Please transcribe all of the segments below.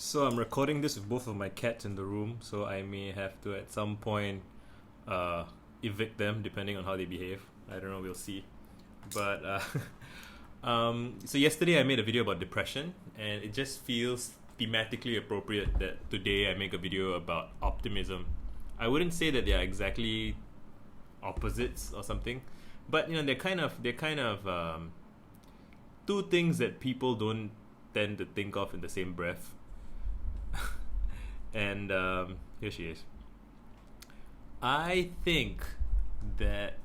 So I'm recording this with both of my cats in the room, so I may have to at some point uh, evict them depending on how they behave. I don't know, we'll see. But so yesterday I made a video about depression, and it just feels thematically appropriate that today I make a video about optimism. I wouldn't say that they are exactly opposites or something, but they're kind of two things that people don't tend to think of in the same breath. And here she is. I think that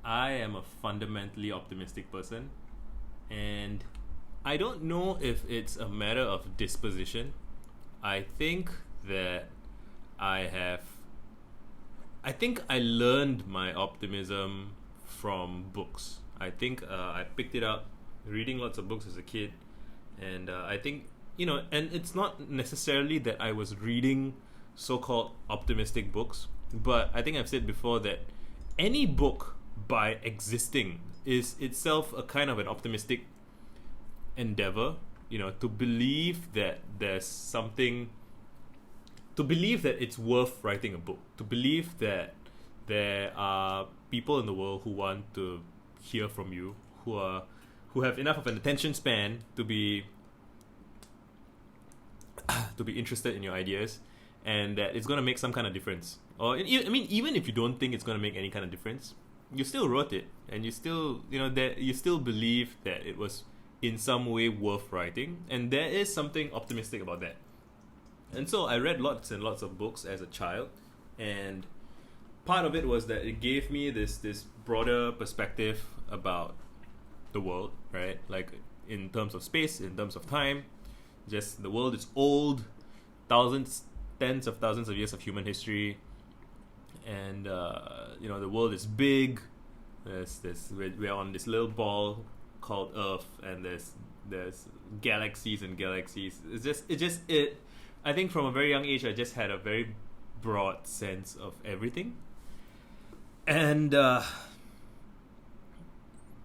I am a fundamentally optimistic person, and I don't know if it's a matter of disposition. I think that I have. I think I learned my optimism from books. I think I picked it up reading lots of books as a kid, and I think and it's not necessarily that I was reading so-called optimistic books, but I think I've said before that any book by existing is itself a kind of an optimistic endeavour. To believe that there's something, to believe that it's worth writing a book, to believe that there are people in the world who want to hear from you, who have enough of an attention span to be interested in your ideas, and that it's going to make some kind of difference. Or I mean, even if you don't think it's going to make any kind of difference, you still wrote it, and you still that you still believe that it was in some way worth writing, and there is something optimistic about that. And so I read lots and lots of books as a child, and part of it was that it gave me this broader perspective about the world, right? Like in terms of space, in terms of time. Just the world is old, tens of thousands of years of human history, and the world is big. We're on this little ball called Earth, and there's galaxies and galaxies. It. I think from a very young age, I just had a very broad sense of everything, and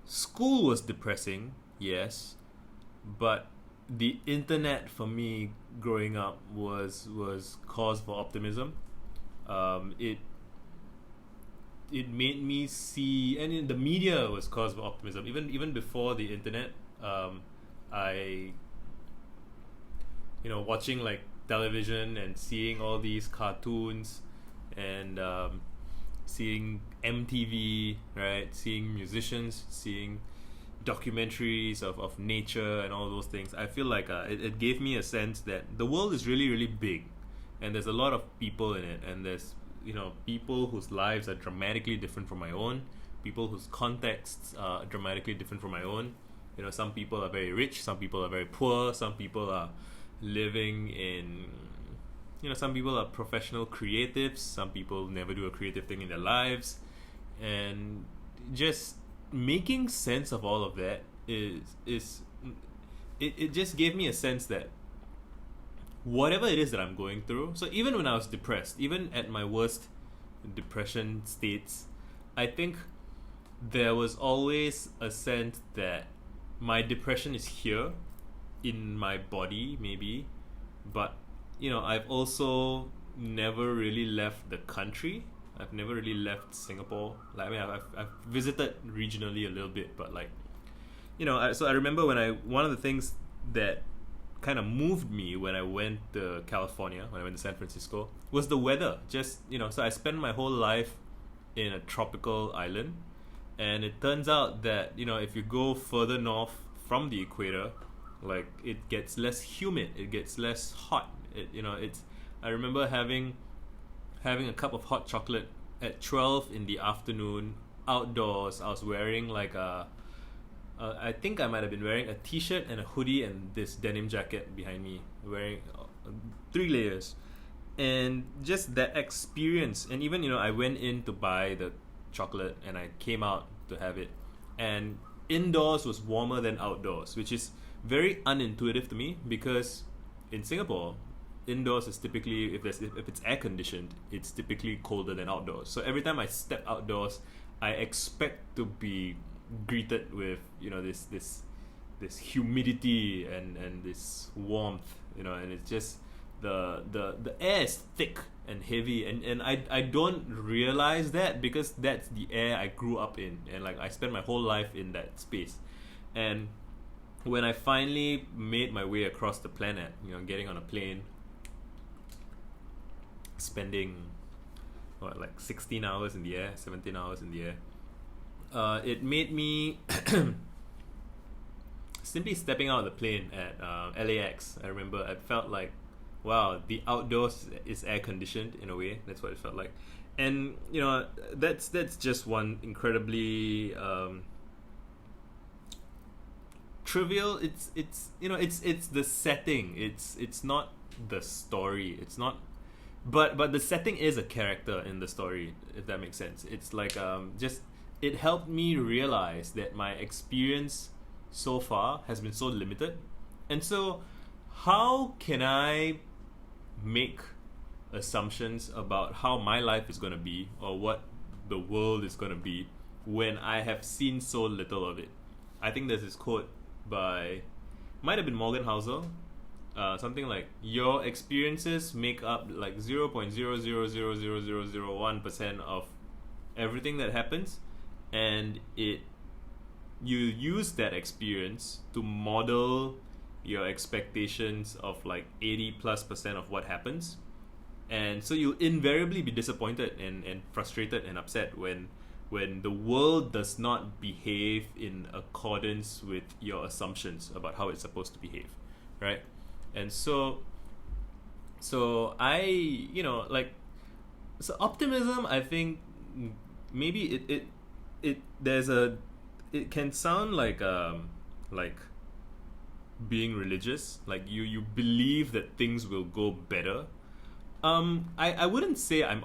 school was depressing, yes, but the internet for me growing up was cause for optimism. It made me see, and in the media was cause for optimism. Even before the internet, I watching like television and seeing all these cartoons, and seeing MTV, right? Seeing musicians, seeing documentaries of nature and all those things. I feel like it gave me a sense that the world is really, really big, and there's a lot of people in it, and there's people whose lives are dramatically different from my own, people whose contexts are dramatically different from my own. Some people are very rich, some people are very poor, some people are living in some people are professional creatives, some people never do a creative thing in their lives, and just making sense of all of that it just gave me a sense that whatever it is that I'm going through, so even when I was depressed, even at my worst depression states, I think there was always a sense that my depression is here in my body maybe, but I've also never really left the country. I've never really left Singapore. Like, I mean, I've visited regionally a little bit, but so I remember one of the things that kind of moved me when I went to California, when I went to San Francisco, was the weather. Just, so I spent my whole life in a tropical island, and it turns out that, if you go further north from the equator, like, it gets less humid, it gets less hot. I remember having a cup of hot chocolate at 12 in the afternoon outdoors. I was wearing like I think I might have been wearing a t-shirt and a hoodie and this denim jacket behind me, wearing 3 layers. And just that experience, and even I went in to buy the chocolate and I came out to have it, and indoors was warmer than outdoors, which is very unintuitive to me, because in Singapore, indoors is typically, if it's air conditioned, it's typically colder than outdoors. So every time I step outdoors, I expect to be greeted with this humidity and this warmth, and it's just the air is thick and heavy, and I don't realize that because that's the air I grew up in, and like I spent my whole life in that space. And when I finally made my way across the planet, getting on a plane, spending like 16 hours in the air, 17 hours in the air, it made me simply stepping out of the plane at LAX. I remember I felt like, wow, the outdoors is air conditioned in a way. That's what it felt like. And that's just one incredibly trivial. It's the setting. It's not the story. It's not, but the setting is a character in the story, if that makes sense. It's like just it helped me realize that my experience so far has been so limited, and so how can I make assumptions about how my life is going to be or what the world is going to be when I have seen so little of it? I think there's this quote by, might have been Morgan Housel, something like, your experiences make up like 0.0000001% of everything that happens, and you use that experience to model your expectations of like 80+% of what happens. And so you'll invariably be disappointed and frustrated and upset when the world does not behave in accordance with your assumptions about how it's supposed to behave, right? And so I, so optimism, I think maybe it can sound like being religious, like you believe that things will go better. I wouldn't say I'm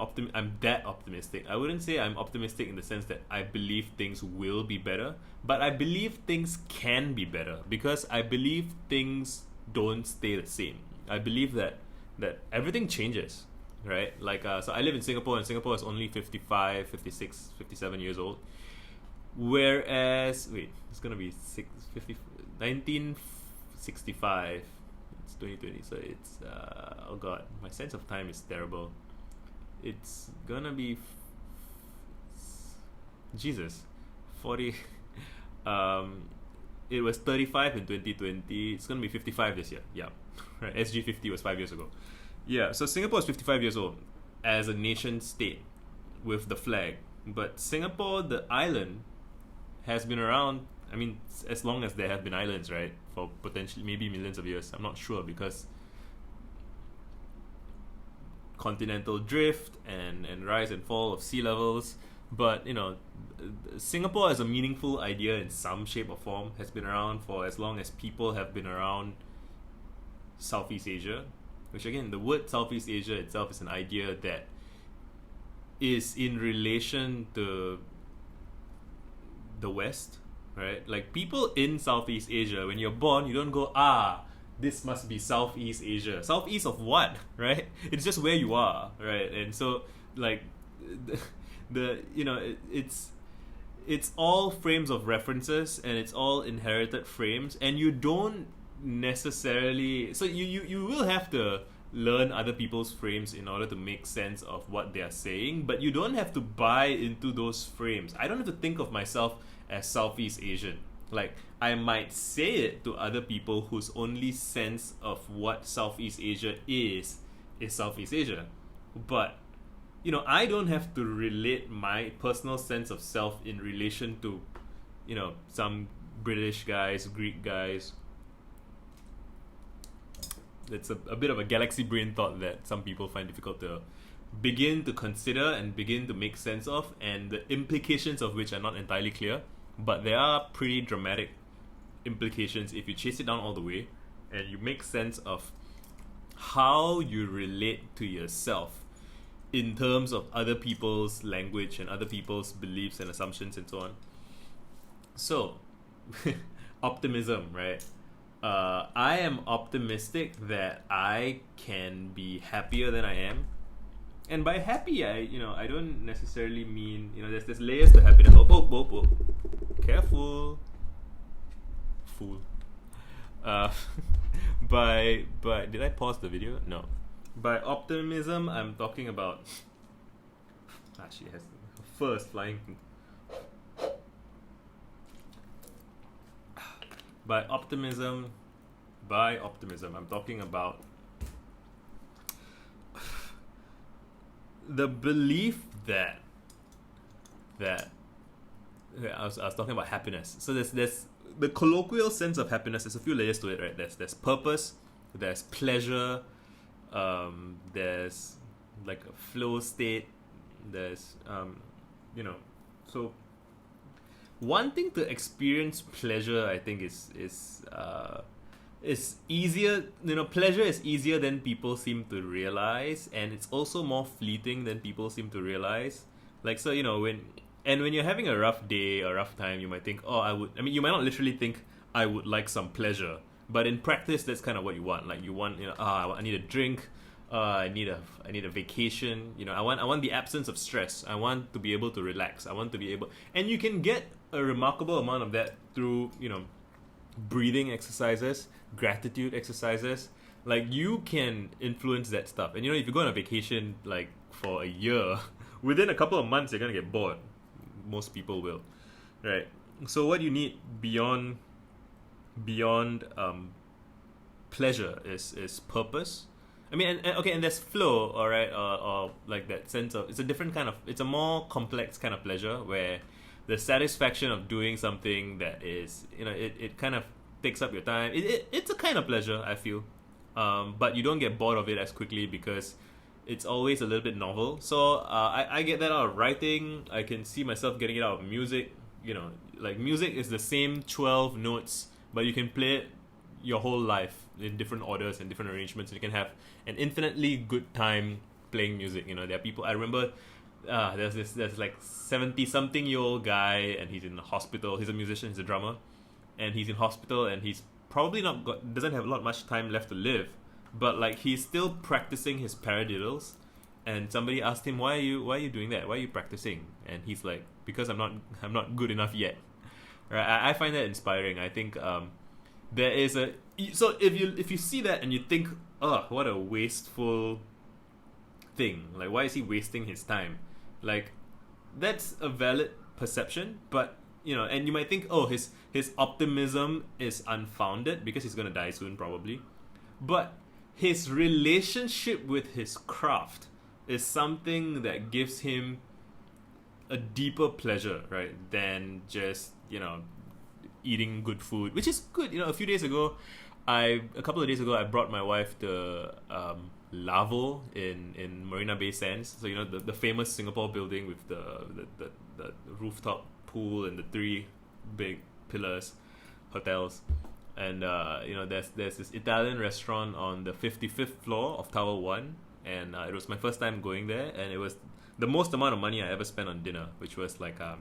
that optimistic. I wouldn't say I'm optimistic in the sense that I believe things will be better, but I believe things can be better because I believe things don't stay the same. I believe that everything changes, right? Like so I live in Singapore, and Singapore is only 55, 56, 57 years old. Whereas it's gonna be 1965. It's 2020, so it's oh god, my sense of time is terrible. It's gonna be 40. It was 35 in 2020. It's gonna be 55 this year. Yeah, right. SG50 was 5 years ago. Yeah, so Singapore is 55 years old as a nation state with the flag, but Singapore, the island, has been around, I mean, as long as there have been islands, right? For potentially maybe millions of years. I'm not sure because continental drift and rise and fall of sea levels. But, Singapore as a meaningful idea in some shape or form has been around for as long as people have been around Southeast Asia. Which again, the word Southeast Asia itself is an idea that is in relation to the West, right? Like people in Southeast Asia, when you're born, you don't go, this must be Southeast Asia. Southeast of what, right? It's just where you are, right? And so, like, it's all frames of references, and it's all inherited frames, and you don't necessarily, so you will have to learn other people's frames in order to make sense of what they are saying, but you don't have to buy into those frames. I don't have to think of myself as Southeast Asian. Like, I might say it to other people whose only sense of what Southeast Asia is Southeast Asia. But, I don't have to relate my personal sense of self in relation to, some British guys, Greek guys. It's a bit of a galaxy brain thought that some people find difficult to begin to consider and begin to make sense of, and the implications of which are not entirely clear. But there are pretty dramatic implications if you chase it down all the way and you make sense of how you relate to yourself in terms of other people's language and other people's beliefs and assumptions and so on. So, optimism, right? I am optimistic that I can be happier than I am. And by happy, I don't necessarily mean, there's layers to happiness. Oh. Careful. Fool. But did I pause the video? No. By optimism, I'm talking about. She has first flying. By optimism, I'm talking about the belief that I was talking about happiness. So there's the colloquial sense of happiness. There's a few layers to it, right? There's purpose, there's pleasure, there's like a flow state, there's so wanting to experience pleasure, I think is easier. Pleasure is easier than people seem to realize, and it's also more fleeting than people seem to realize. Like, so when you're having a rough day or rough time, you might think, you might not literally think, I would like some pleasure, but in practice, that's kind of what you want. Like, you want, I need a drink, I need a vacation. I want the absence of stress. I want to be able to relax. I want to be able, and you can get a remarkable amount of that through breathing exercises, gratitude exercises. Like, you can influence that stuff. And if you go on a vacation like for a year, within a couple of months you're gonna get bored. Most people will, right? So what you need beyond pleasure is purpose. I mean, and there's flow, all right, or like that sense of, it's a more complex kind of pleasure where the satisfaction of doing something that is, it kind of takes up your time. It's a kind of pleasure, I feel, but you don't get bored of it as quickly because it's always a little bit novel. So I get that out of writing. I can see myself getting it out of music. Like, music is the same 12 notes, but you can play it your whole life in different orders and different arrangements, and you can have an infinitely good time playing music. There are people, I remember, there's like 70-something-year-old guy, and he's in the hospital. He's a musician, he's a drummer, and he's in hospital, and he's probably doesn't have much time left to live, but like, he's still practicing his paradiddles. And somebody asked him, why are you doing that? Why are you practicing? And he's like, because I'm not good enough yet. Right? I find that inspiring. I think there is so if you see that and you think, oh, what a wasteful thing. Like, why is he wasting his time? Like, that's a valid perception, but and you might think, oh, his optimism is unfounded because he's gonna die soon, probably. But his relationship with his craft is something that gives him a deeper pleasure, right, than just eating good food, which is good. A couple of days ago, I brought my wife to Lavo in Marina Bay Sands. So the famous Singapore building with the rooftop pool and the 3 big pillars, hotels. And there's this Italian restaurant on the 55th floor of Tower 1, and it was my first time going there, and it was the most amount of money I ever spent on dinner, which was like I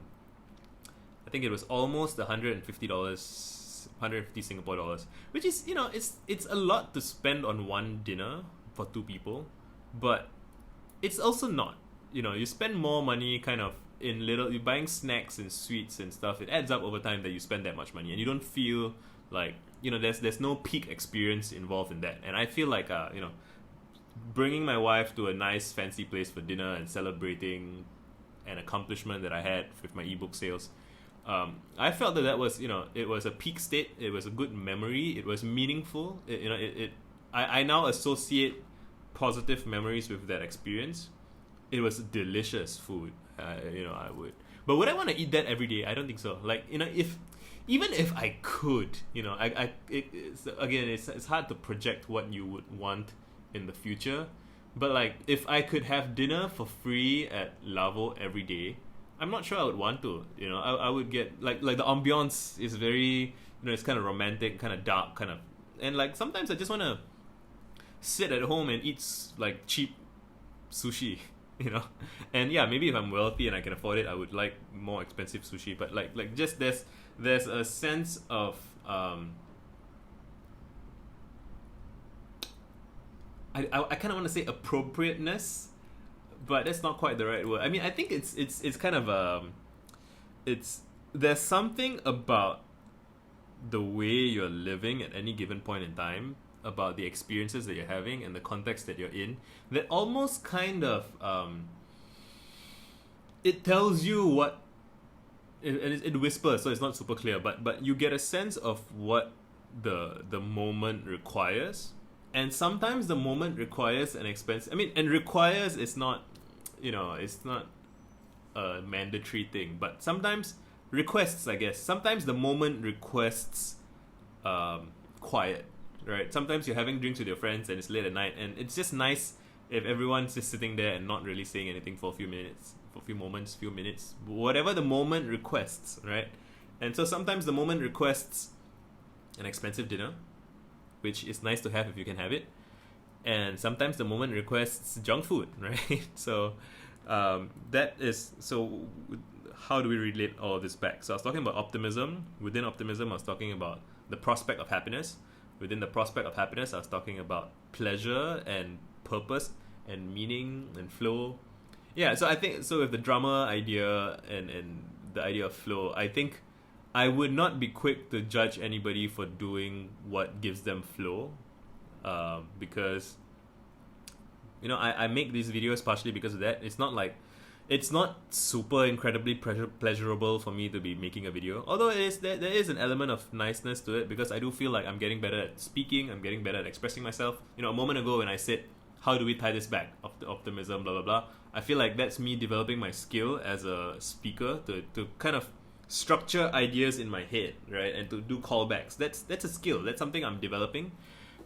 think it was almost $150, 150 Singapore dollars, which is it's a lot to spend on one dinner for 2 people, but it's also not. You spend more money kind of in you're buying snacks and sweets and stuff. It adds up over time that you spend that much money, and you don't feel like there's no peak experience involved in that. And I feel like bringing my wife to a nice fancy place for dinner and celebrating an accomplishment that I had with my ebook sales, I felt that was it was a peak state. It was a good memory. It was meaningful. I now associate positive memories with that experience. It was delicious food. I would, but would I want to eat that every day? I don't think so. Like, if I could, it's hard to project what you would want in the future. But like, if I could have dinner for free at Lavo every day, I'm not sure I would want to. I would get like the ambiance is very, it's kind of romantic, kind of dark, kind of, and like sometimes I just want to sit at home and eat like cheap sushi. And yeah, maybe if I'm wealthy and I can afford it, I would like more expensive sushi. But like just there's a sense of I kind of want to say appropriateness, but that's not quite the right word. I mean, I think it's kind of there's something about the way you're living at any given point in time about the experiences that you're having and the context that you're in, that almost kind of it tells you what it whispers, so it's not super clear, but you get a sense of what the moment requires. And sometimes the moment requires an expense. I mean, and requires is not, it's not a mandatory thing, but sometimes requests, I guess. Sometimes the moment requests quiet, right? Sometimes you're having drinks with your friends and it's late at night, and it's just nice if everyone's just sitting there and not really saying anything for a few minutes, for a few moments, few minutes, whatever the moment requests, right? And so sometimes the moment requests an expensive dinner, which is nice to have if you can have it. And sometimes the moment requests junk food, right? So how do we relate all of this back? So I was talking about optimism. Within optimism, I was talking about the prospect of happiness. Within the prospect of happiness, I was talking about pleasure and purpose and meaning and flow. Yeah, so I think, so with the drama idea and the idea of flow, I think I would not be quick to judge anybody for doing what gives them flow, because I make these videos partially because of that. It's not super incredibly pleasurable for me to be making a video, although there is an element of niceness to it, because I do feel like I'm getting better at speaking, I'm getting better at expressing myself. A moment ago when I said, how do we tie this back, optimism, blah blah blah, I feel like that's me developing my skill as a speaker to kind of structure ideas in my head, right, and to do callbacks. That's a skill. That's something I'm developing,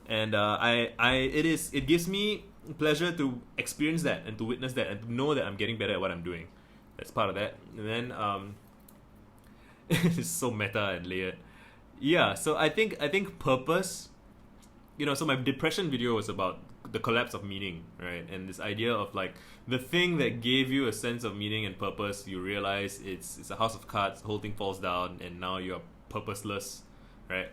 and it gives me pleasure to experience that and to witness that and to know that I'm getting better at what I'm doing. That's part of that. And then it's so meta and layered. Yeah, so I think purpose. So my depression video was about the collapse of meaning, right? And this idea of like the thing that gave you a sense of meaning and purpose, you realize it's a house of cards, the whole thing falls down, and now you're purposeless, right?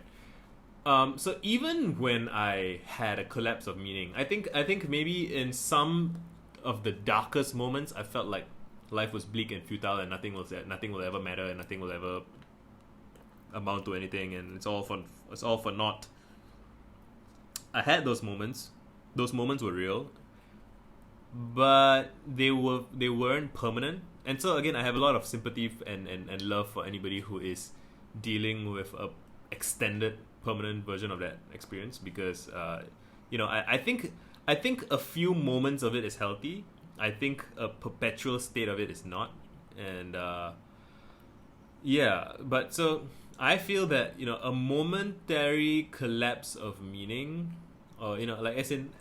So even when I had a collapse of meaning, I think maybe in some of the darkest moments, I felt like life was bleak and futile, and nothing will ever matter, and nothing will ever amount to anything, and it's all for naught. I had those moments. Those moments were real, but they weren't permanent. And so again, I have a lot of sympathy and love for anybody who is dealing with a extended permanent version of that experience, because I think a few moments of it is healthy. I think a perpetual state of it is not. And but so I feel that a momentary collapse of meaning, or like as in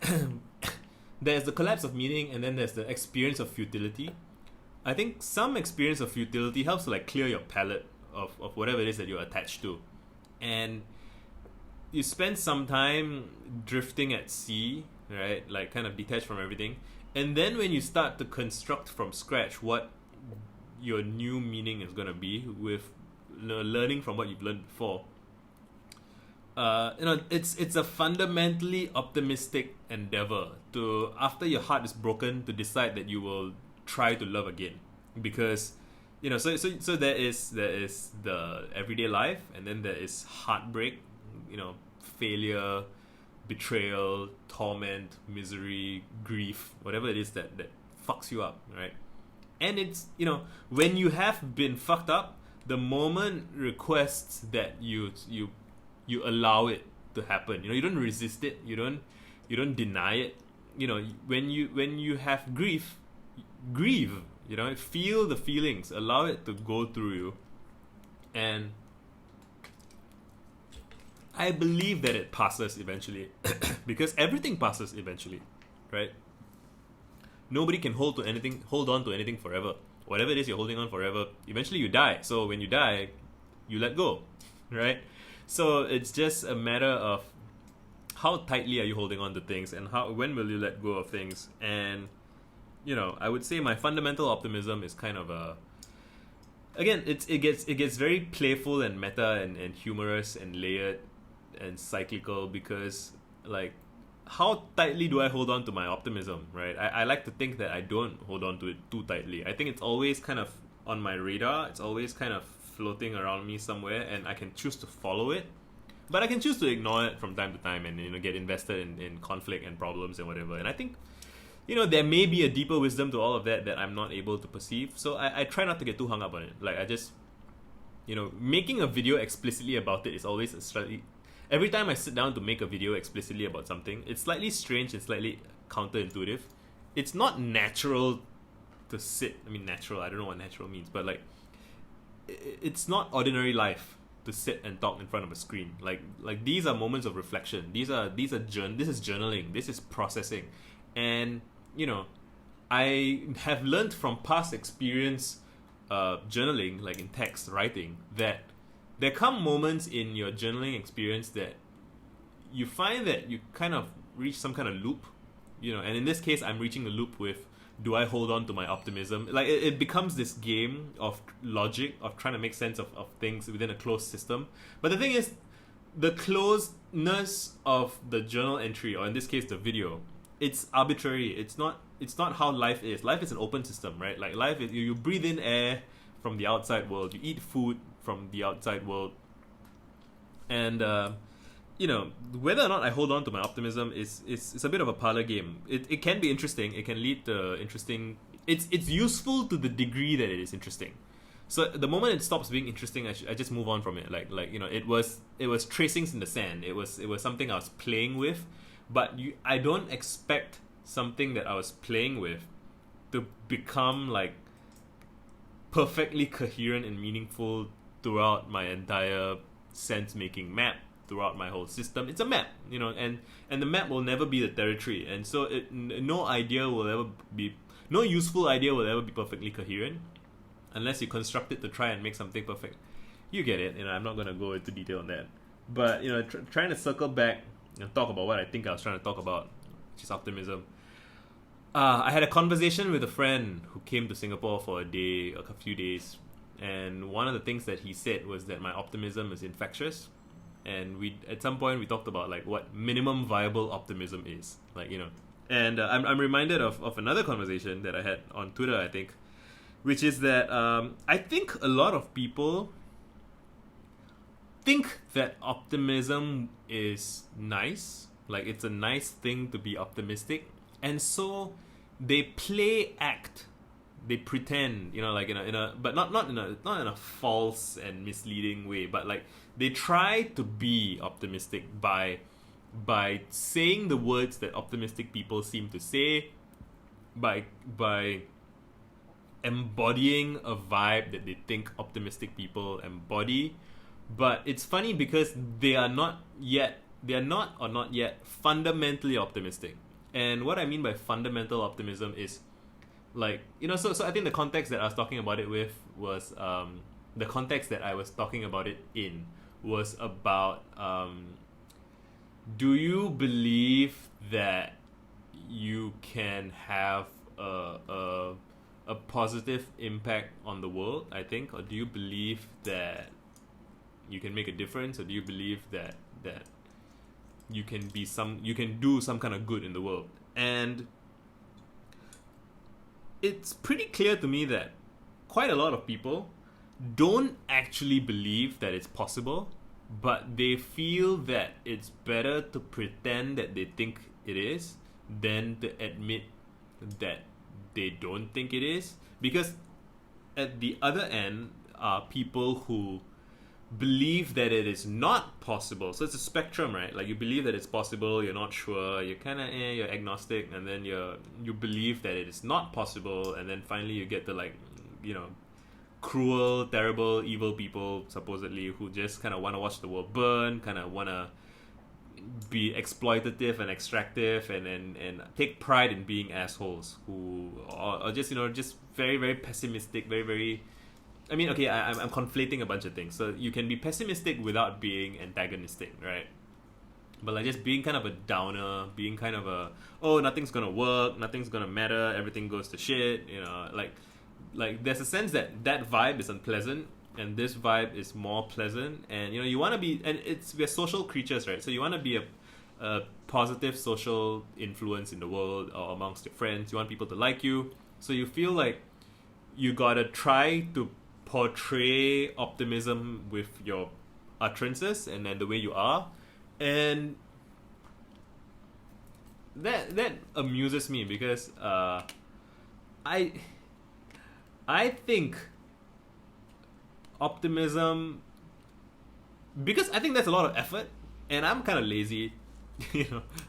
there's the collapse of meaning, and then there's the experience of futility. I think some experience of futility helps to like clear your palate of whatever it is that you're attached to, and you spend some time drifting at sea, right? Like kind of detached from everything, and then when you start to construct from scratch what your new meaning is gonna be, with learning from what you've learned before. It's a fundamentally optimistic endeavor to, after your heart is broken, to decide that you will try to love again, because so there is the everyday life, and then there is heartbreak, failure, betrayal, torment, misery, grief, whatever it is that fucks you up, right? And it's when you have been fucked up, the moment requests that you allow it to happen. You don't resist it. You don't deny it. When you have grief, grieve. Feel the feelings. Allow it to go through you. And I believe that it passes eventually, because everything passes eventually, right? Nobody can hold on to anything forever. Whatever it is you're holding on forever, eventually you die. So when you die, you let go, right? So it's just a matter of how tightly are you holding on to things, and when will you let go of things. And I would say my fundamental optimism is kind of it gets very playful and meta and humorous and layered and cyclical, because like, how tightly do I hold on to my optimism, right? I like to think that I don't hold on to it too tightly. I think it's always kind of on my radar. It's always kind of floating around me somewhere, and I can choose to follow it, But I can choose to ignore it from time to time and get invested in conflict and problems and whatever. And I think there may be a deeper wisdom to all of that I'm not able to perceive. So I try not to get too hung up on it. Like I just making a video explicitly about it is always a slightly. Every time I sit down to make a video explicitly about something, it's slightly strange and slightly counterintuitive. It's not natural to sit. I mean, natural. I don't know what natural means, but like, it's not ordinary life to sit and talk in front of a screen. Like these are moments of reflection. This is journaling. This is processing, and I have learned from past experience, journaling, like in text writing, that there come moments in your journaling experience that you find that you kind of reach some kind of loop, and in this case, I'm reaching a loop with, do I hold on to my optimism? Like it becomes this game of logic, of trying to make sense of things within a closed system. But the thing is, the closedness of the journal entry, or in this case the video, it's arbitrary. It's not how life is. Life is an open system, right? Like life is, you breathe in air from the outside world, you eat food from the outside world, and whether or not I hold on to my optimism is a bit of a parlor game. It can be interesting. It can lead to interesting. It's useful to the degree that it is interesting. So the moment it stops being interesting, I just move on from it. It was tracings in the sand. It was something I was playing with, but I don't expect something that I was playing with to become like perfectly coherent and meaningful throughout my entire sense-making map, throughout my whole system. It's a map, and the map will never be the territory, and so no useful idea will ever be perfectly coherent unless you construct it to try and make something perfect. You get it. I'm not going to go into detail on that, but trying to circle back and talk about what I think I was trying to talk about, which is optimism. I had a conversation with a friend who came to Singapore for a few days, and one of the things that he said was that my optimism is infectious. And at some point we talked about like what minimum viable optimism is, and I'm reminded of another conversation that I had on Twitter, I think, which is that I think a lot of people think that optimism is nice, like it's a nice thing to be optimistic, and so they they pretend, like in a but not in a false and misleading way, but like they try to be optimistic by saying the words that optimistic people seem to say, by embodying a vibe that they think optimistic people embody. But it's funny because they are not yet fundamentally optimistic. And what I mean by fundamental optimism is like, so I think the context that I was talking about it with was the context that I was talking about it in was about do you believe that you can have a positive impact on the world, I think, or do you believe that you can make a difference, or do you believe that you can do some kind of good in the world? And it's pretty clear to me that quite a lot of people don't actually believe that it's possible, but they feel that it's better to pretend that they think it is than to admit that they don't think it is. Because at the other end are people who believe that it is not possible. So it's a spectrum, right? Like you believe that it's possible, you're not sure, you're kind of you're agnostic, and then you believe that it is not possible, and then finally you get the cruel, terrible, evil people supposedly who just kind of want to watch the world burn, kind of want to be exploitative and extractive, and take pride in being assholes who are just just very, very pessimistic, very, very. I mean, okay, I'm conflating a bunch of things. So you can be pessimistic without being antagonistic, right? But like just being kind of a downer, being kind of nothing's gonna work, nothing's gonna matter, everything goes to shit, like there's a sense that vibe is unpleasant and this vibe is more pleasant, and you want to be, and we're social creatures, right? So you want to be a positive social influence in the world or amongst your friends. You want people to like you, so you feel like you gotta try to portray optimism with your utterances and then the way you are, and that amuses me because I think optimism, because I think that's a lot of effort, and I'm kind of lazy.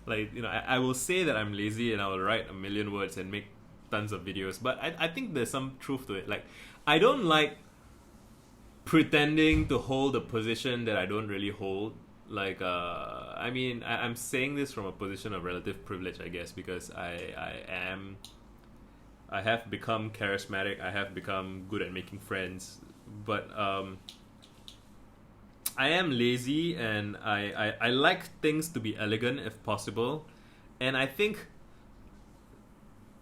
I will say that I'm lazy and I will write a million words and make tons of videos, but I think there's some truth to it. Like, I don't like pretending to hold a position that I don't really hold. Like, I'm saying this from a position of relative privilege, I guess, because I have become charismatic, I have become good at making friends, but I am lazy, and I like things to be elegant if possible, and I think,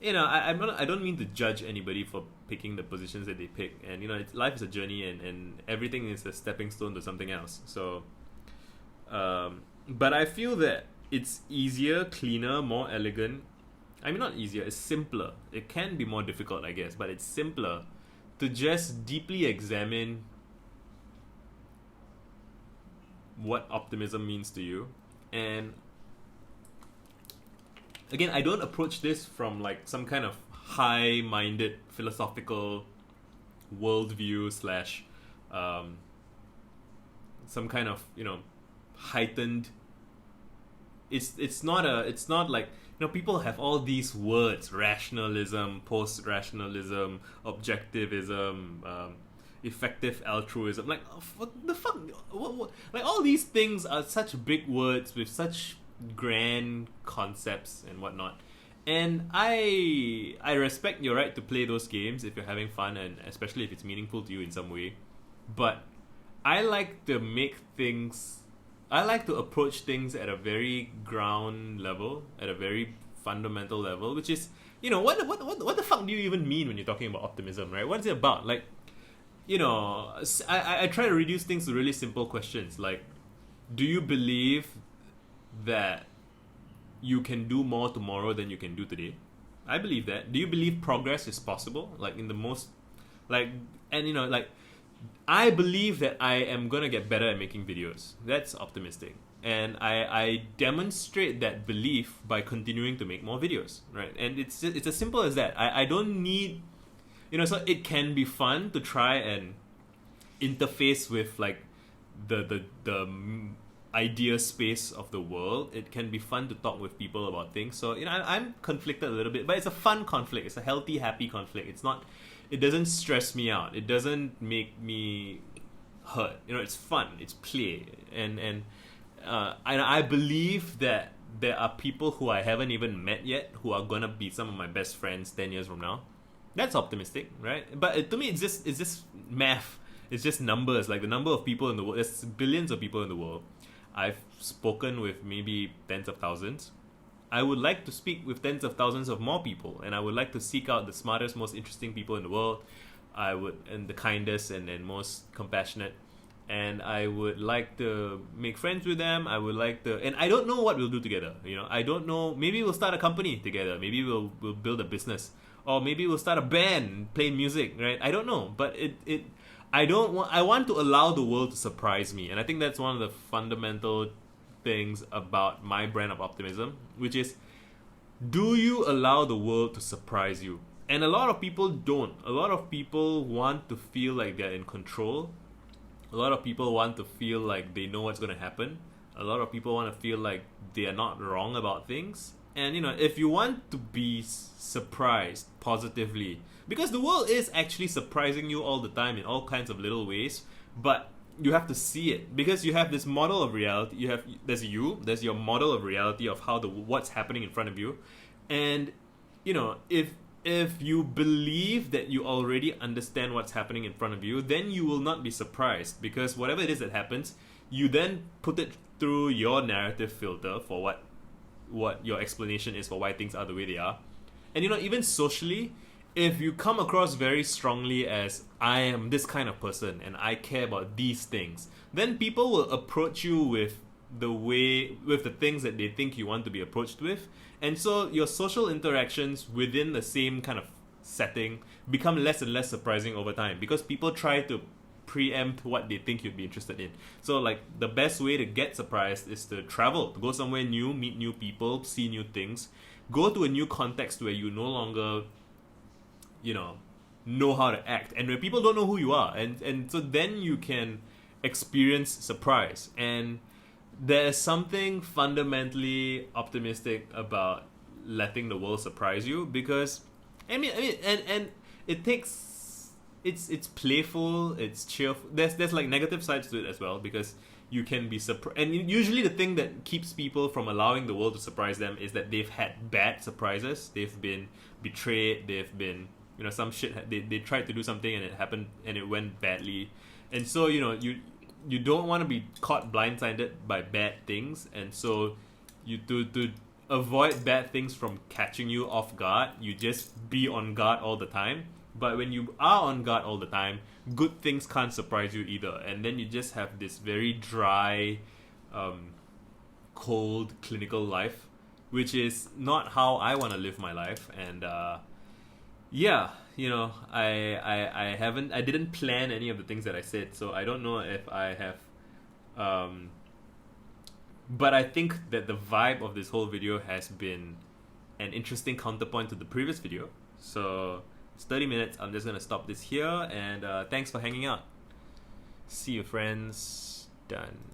I don't mean to judge anybody for picking the positions that they pick, and life is a journey, and everything is a stepping stone to something else. So, but I feel that it's easier, cleaner, more elegant. I mean, not easier, it's simpler. It can be more difficult, I guess, but it's simpler to just deeply examine what optimism means to you. And again, I don't approach this from like some kind of high-minded philosophical worldview slash some kind of heightened. It's not like people have all these words: rationalism, post-rationalism, objectivism, effective altruism. Like, what the fuck? What? Like, all these things are such big words with such grand concepts and whatnot. And I respect your right to play those games if you're having fun, and especially if it's meaningful to you in some way. But I like to approach things at a very ground level, at a very fundamental level, which is, what the fuck do you even mean when you're talking about optimism, right? What's it about? Like, I try to reduce things to really simple questions like, do you believe that you can do more tomorrow than you can do today? I believe that. Do you believe progress is possible? Like, in the most, like, and like, I believe that I am gonna get better at making videos. That's optimistic. And I demonstrate that belief by continuing to make more videos, right? And it's as simple as that. I don't need, so it can be fun to try and interface with like the idea space of the world. It can be fun to talk with people about things. So I'm conflicted a little bit, but it's a fun conflict. It's a healthy, happy conflict. It doesn't stress me out. It doesn't make me hurt. It's fun. It's play, and I believe that there are people who I haven't even met yet who are gonna be some of my best friends 10 years from now. That's optimistic, right? But to me, it's just math. It's just numbers. Like, the number of people in the world. There's billions of people in the world. I've spoken with maybe tens of thousands. I would like to speak with tens of thousands of more people, and I would like to seek out the smartest, most interesting people in the world. And the kindest and most compassionate. And I would like to make friends with them. I would like to, and I don't know what we'll do together. I don't know. Maybe we'll start a company together. Maybe we'll build a business, or maybe we'll start a band and play music. Right? I don't know. But I want to allow the world to surprise me, and I think that's one of the fundamental things about my brand of optimism, which is, do you allow the world to surprise you? And a lot of people don't. A lot of people want to feel like they're in control. A lot of people want to feel like they know what's going to happen. A lot of people want to feel like they are not wrong about things. And if you want to be surprised positively, because the world is actually surprising you all the time in all kinds of little ways, but you have to see it, because you have this model of reality. There's your model of reality of what's happening in front of you, and if you believe that you already understand what's happening in front of you, then you will not be surprised, because whatever it is that happens, you then put it through your narrative filter for what your explanation is for why things are the way they are. And even socially, if you come across very strongly as, I am this kind of person and I care about these things, then people will approach you with the things that they think you want to be approached with. And so your social interactions within the same kind of setting become less and less surprising over time, because people try to preempt what they think you'd be interested in. So like the best way to get surprised is to travel, to go somewhere new, meet new people, see new things, go to a new context where you no longer, know how to act, and where people don't know who you are, and so then you can experience surprise. And there's something fundamentally optimistic about letting the world surprise you, because and it takes, it's playful, it's cheerful. There's like negative sides to it as well, because you can be surprised, and usually the thing that keeps people from allowing the world to surprise them is that they've had bad surprises. They've been betrayed, they've been, some shit, they tried to do something and it happened and it went badly. And so you don't want to be caught blindsided by bad things, and so you to avoid bad things from catching you off guard, you just be on guard all the time. But when you are on guard all the time, good things can't surprise you either, and then you just have this very dry, cold clinical life, which is not how I want to live my life. And I didn't plan any of the things that I said, so I don't know if I have, but I think that the vibe of this whole video has been an interesting counterpoint to the previous video. So it's 30 minutes. I'm just gonna stop this here, and thanks for hanging out. See you, friends. Done.